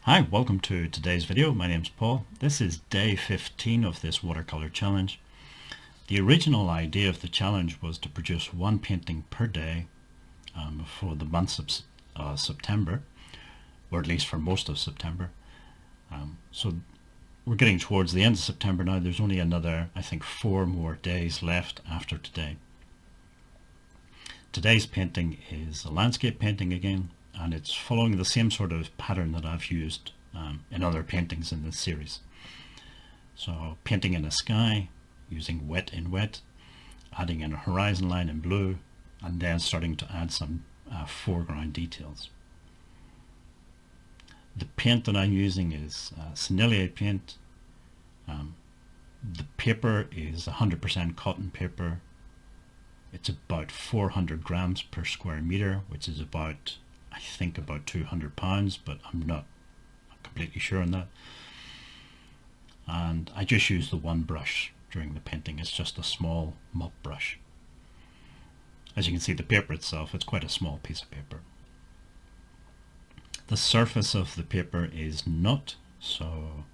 Hi, welcome to today's video. My name's Paul. This is day 15 of this watercolor challenge. The original idea of the challenge was to produce one painting per day for the month of September, or at least for most of September. So we're getting towards the end of September now. There's only another, I think, 4 more days left after today. Today's painting is a landscape painting again, and it's following the same sort of pattern that I've used in other paintings in this series. So painting in a sky, using wet in wet, adding in a horizon line in blue, and then starting to add some foreground details. The paint that I'm using is Sennelier paint. The paper is 100% cotton paper. It's about 400 grams per square meter, which is about, I think, about 200 pounds, but I'm not completely sure on that. And I just use the one brush during the painting. It's just a small mop brush. As you can see, the paper itself, it's quite a small piece of paper. The surface of the paper is nut, so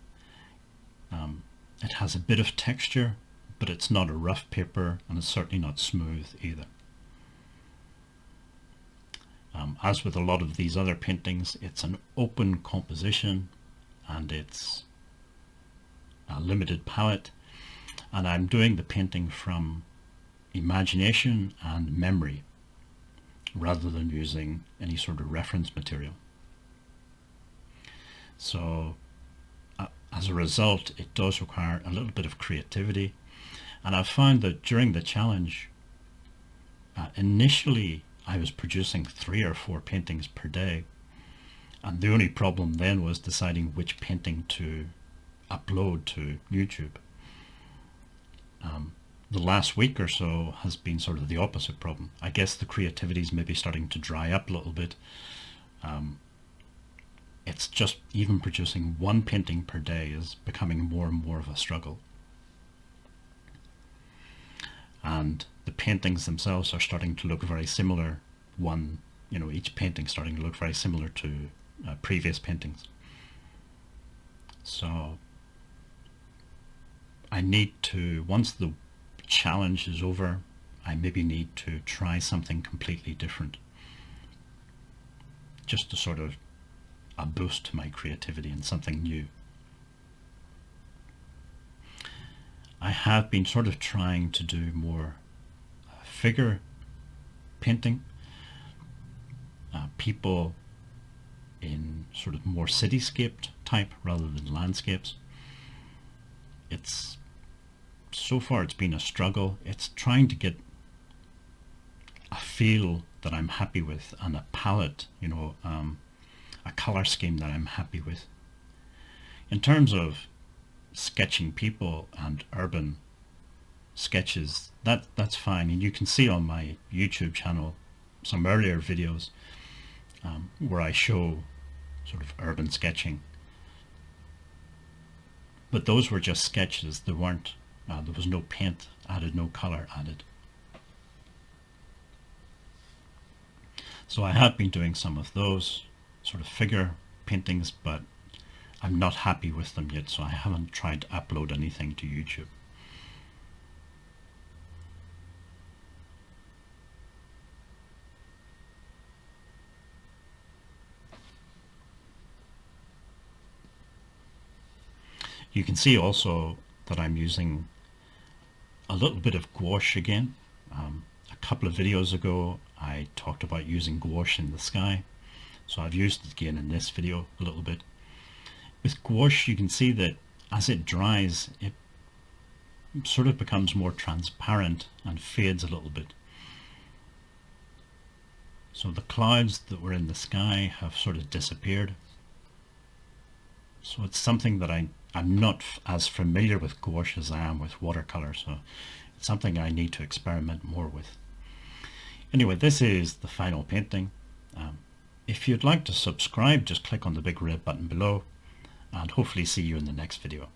it has a bit of texture, but it's not a rough paper, and it's certainly not smooth either. As with a lot of these other paintings, it's an open composition and it's a limited palette, and I'm doing the painting from imagination and memory rather than using any sort of reference material. So as a result, it does require a little bit of creativity, and I've found that during the challenge, initially I was producing 3 or 4 paintings per day, and the only problem then was deciding which painting to upload to YouTube. The last week or so has been sort of the opposite problem. I guess the creativity is maybe starting to dry up a little bit. It's just even producing one painting per day is becoming more and more of a struggle. And the paintings themselves are starting to look very similar. Each painting starting to look very similar to previous paintings. So I need to, once the challenge is over, I maybe need to try something completely different, just to sort of a boost to my creativity and something new. I have been sort of trying to do more figure painting, people in sort of more cityscape type rather than landscapes. So far it's been a struggle. It's trying to get a feel that I'm happy with and a palette, a color scheme that I'm happy with. In terms of sketching people and urban sketches, that's fine, and you can see on my YouTube channel some earlier videos where I show sort of urban sketching, but those were just sketches. There was no paint added, no color added. So I have been doing some of those sort of figure paintings, but I'm not happy with them yet, so I haven't tried to upload anything to YouTube. You can see also that I'm using a little bit of gouache again. A couple of videos ago I talked about using gouache in the sky, so I've used it again in this video a little bit. With gouache, you can see that as it dries, it sort of becomes more transparent and fades a little bit. So the clouds that were in the sky have sort of disappeared. So it's something that I'm not as familiar with gouache as I am with watercolor, so it's something I need to experiment more with. Anyway, this is the final painting. If you'd like to subscribe, just click on the big red button below, and hopefully see you in the next video.